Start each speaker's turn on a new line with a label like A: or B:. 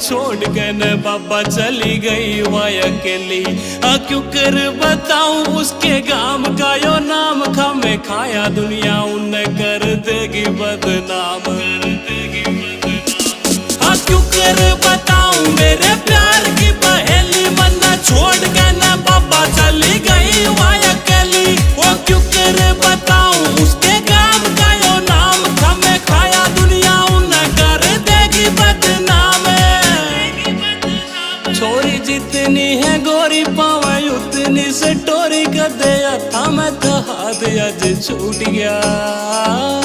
A: छोड़ के न बाबा चली गई वह अकेली। क्यों कर बताऊं उसके गाम का यो नाम, खामे खाया दुनिया उन्हें कर देगी बदनाम। क्यों कर बताऊं मेरे प्यार की पहेली, मन्ना छोड़ के न बाबा चली गई वह अकेली। वो क्यों कर बताऊं उसके गाम का यो नाम, खामे खाया दुनिया उन्हें कर देगी बदनाम। छोरी जितनी है गोरी पावे उतनी से टोरी कर दे, था मैं तो हाथ आज छूट गया।